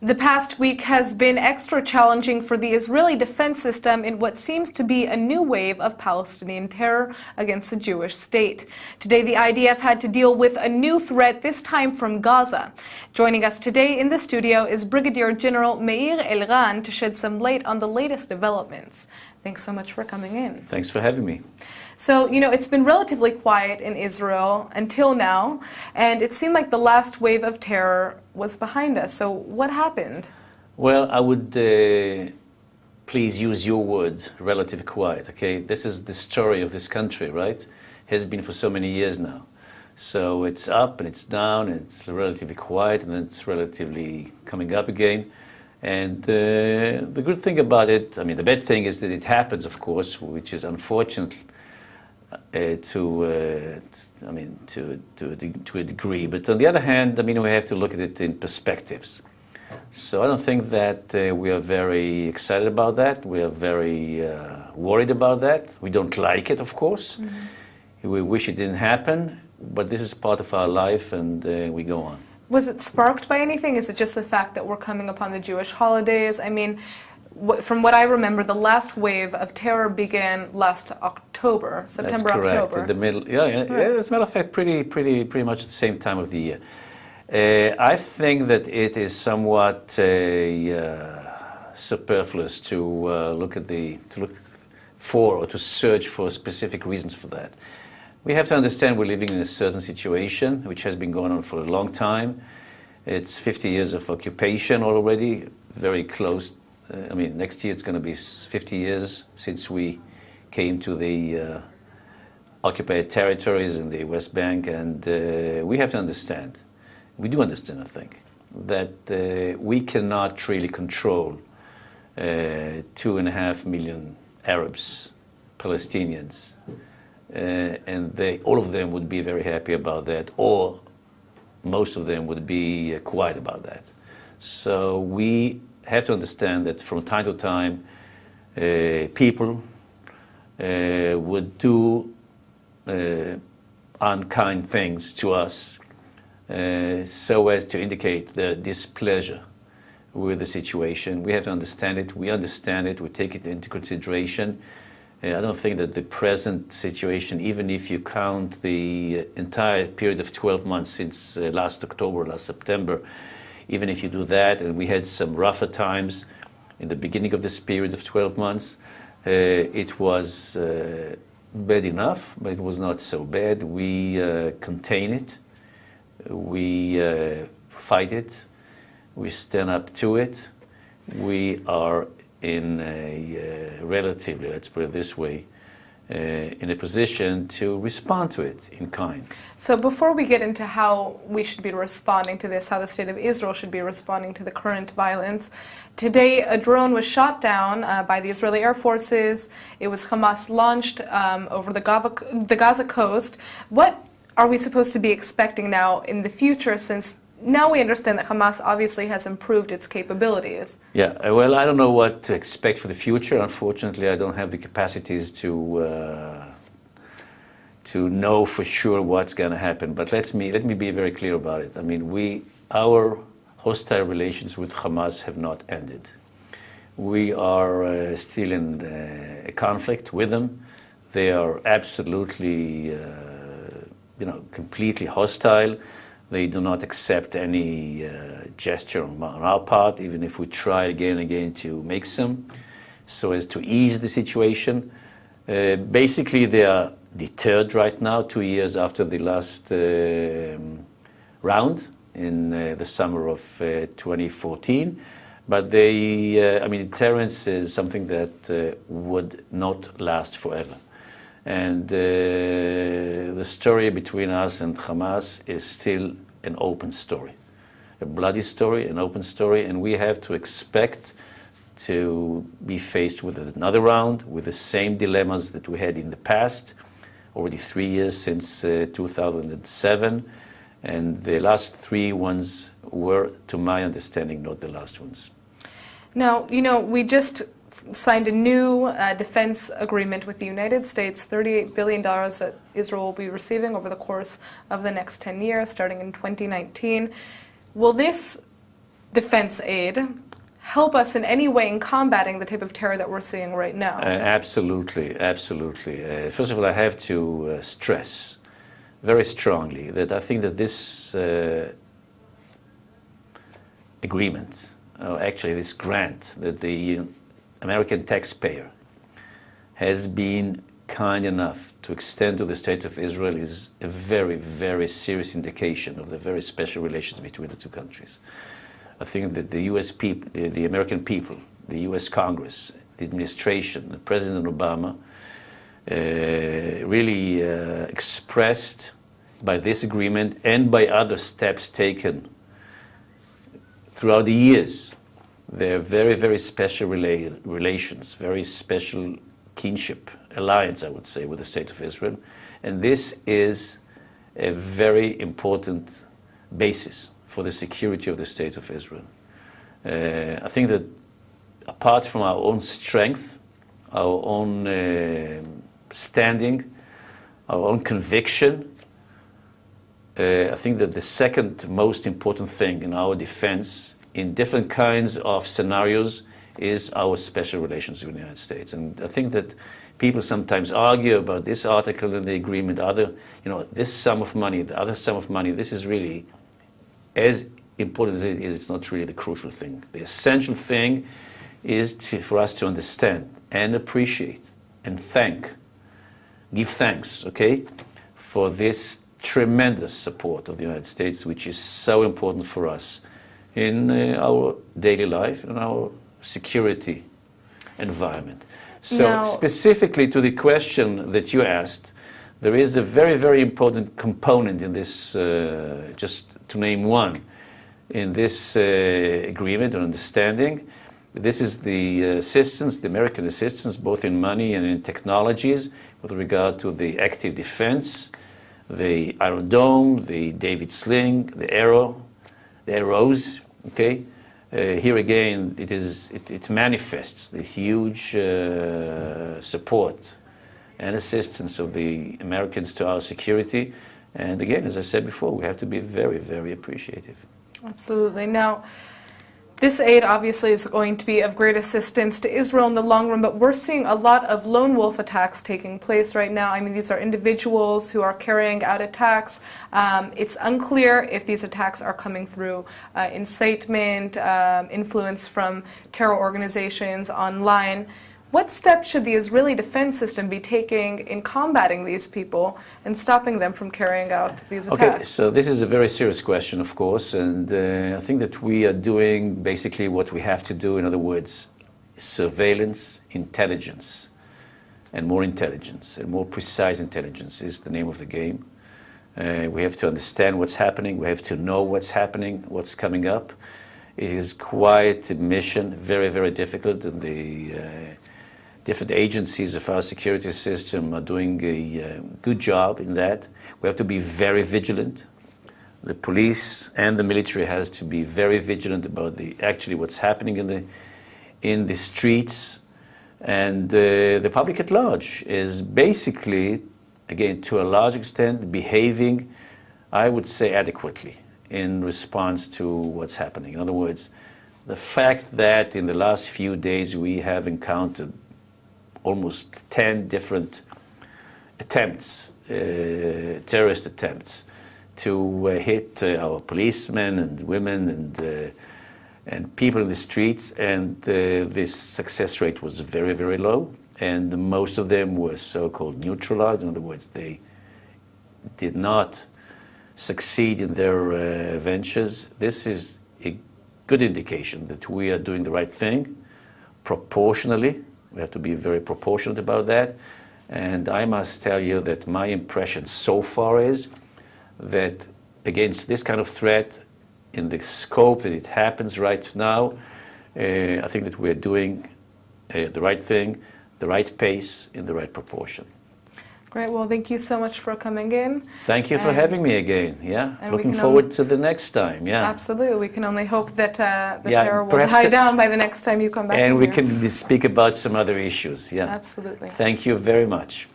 The past week has been extra challenging for the Israeli defense system in what seems to be a new wave of Palestinian terror against the Jewish state. Today, the IDF had to deal with a new threat, this time from Gaza. Joining us today in the studio is Brigadier General Meir Elran to shed some light on the latest developments. Thanks so much for coming in. Thanks for having me. So, it's been relatively quiet in Israel until now, and it seemed like the last wave of terror was behind us. So what happened? Well, I would please use your word, relatively quiet, okay? This is the story of this country, right? Has been for so many years now. So it's up and it's down, and it's relatively quiet, and then it's relatively coming up again. And the good thing about it, the bad thing is that it happens, of course, which is unfortunate to a degree. But on the other hand, we have to look at it in perspectives. So I don't think that we are very excited about that. We are very worried about that. We don't like it, of course. Mm-hmm. We wish it didn't happen, but this is part of our life, and we go on. Was it sparked by anything? Is it just the fact that we're coming upon the Jewish holidays? From what I remember, the last wave of terror began last October, September, That's correct. October. In the middle, right. As a matter of fact, pretty much the same time of the year. I think that it is somewhat superfluous to look for or to search for specific reasons for that. We have to understand we're living in a certain situation which has been going on for a long time. It's 50 years of occupation already, very close. Next year it's going to be 50 years since we came to the occupied territories in the West Bank, and we have to understand, we do understand, I think, that we cannot really control 2.5 million Arabs, Palestinians, and all of them would be very happy about that, or most of them would be quiet about that. So we have to understand that from time to time, people would do unkind things to us so as to indicate their displeasure with the situation. We have to understand it. We understand it. We take it into consideration. I don't think that the present situation, even if you count the entire period of 12 months since last October, last September, even if you do that, and we had some rougher times in the beginning of this period of 12 months, it was bad enough, but it was not so bad. We contain it, we fight it, we stand up to it. We are in a relatively, let's put it this way, in a position to respond to it in kind. So before we get into how we should be responding to this, how the state of Israel should be responding to the current violence, today a drone was shot down by the Israeli Air Forces. It was Hamas launched over the Gaza coast. What are we supposed to be expecting now in the future, since now we understand that Hamas obviously has improved its capabilities? Yeah, well, I don't know what to expect for the future. Unfortunately, I don't have the capacities to know for sure what's going to happen. But let me be very clear about it. Our hostile relations with Hamas have not ended. We are still in a conflict with them. They are absolutely, completely hostile. They do not accept any gesture on our part, even if we try again and again to make some, so as to ease the situation. Basically, they are deterred right now, 2 years after the last round in the summer of 2014. But deterrence is something that would not last forever. And the story between us and Hamas is still an open story, a bloody story, an open story, and we have to expect to be faced with another round with the same dilemmas that we had in the past, already 3 years since 2007, and the last 3 ones were, to my understanding, not the last ones. Now, we just signed a new defense agreement with the United States, $38 billion that Israel will be receiving over the course of the next 10 years, starting in 2019. Will this defense aid help us in any way in combating the type of terror that we're seeing right now? Absolutely, absolutely. First of all, I have to stress very strongly that I think that this agreement, actually this grant that the American taxpayer has been kind enough to extend to the State of Israel is a very, very serious indication of the very special relations between the two countries. I think that the U.S. people, the American people, the U.S. Congress, the administration, President Obama, really expressed by this agreement and by other steps taken throughout the years their very, very special relations, very special kinship, alliance, I would say, with the State of Israel. And this is a very important basis for the security of the State of Israel. I think that apart from our own strength, our own standing, our own conviction, I think that the second most important thing in our defense in different kinds of scenarios is our special relations with the United States. And I think that people sometimes argue about this article in the agreement, this sum of money, the other sum of money. This is really as important as it is. It's not really the crucial thing. The essential thing is for us to understand and appreciate and give thanks, okay, for this tremendous support of the United States, which is so important for us in our daily life and our security environment. So now, specifically to the question that you asked, there is a very, very important component in this, just to name one, in this agreement or understanding. This is the assistance, the American assistance, both in money and in technologies, with regard to the active defense, the Iron Dome, the David Sling, the arrows, okay? Here again, it manifests the huge support and assistance of the Americans to our security. And again, as I said before, we have to be very, very appreciative. Absolutely. Now, this aid obviously is going to be of great assistance to Israel in the long run, but we're seeing a lot of lone wolf attacks taking place right now. I mean, these are individuals who are carrying out attacks. It's unclear if these attacks are coming through incitement, influence from terror organizations online. What steps should the Israeli defense system be taking in combating these people and stopping them from carrying out these attacks? Okay, so this is a very serious question, of course, and I think that we are doing basically what we have to do. In other words, surveillance, intelligence, and more precise intelligence is the name of the game. We have to understand what's happening. We have to know what's happening, what's coming up. It is quite a mission, very, very difficult, and the different agencies of our security system are doing a good job in that. We have to be very vigilant. The police and the military has to be very vigilant about actually what's happening in the streets, and the public at large is basically, again, to a large extent, behaving, I would say, adequately in response to what's happening. In other words, the fact that in the last few days we have encountered almost 10 different attempts, terrorist attempts, to hit our policemen and women and people in the streets, and this success rate was very, very low, and most of them were so-called neutralized. In other words, they did not succeed in their ventures. This is a good indication that we are doing the right thing proportionally. We have to be very proportionate about that. And I must tell you that my impression so far is that against this kind of threat, in the scope that it happens right now, I think that we're doing the right thing, the right pace, in the right proportion. Great. Well, thank you so much for coming in. Thank you for having me again. Yeah, looking forward to the next time. Yeah, absolutely. We can only hope that the terror will die down by the next time you come back. And we can speak about some other issues. Yeah, absolutely. Thank you very much.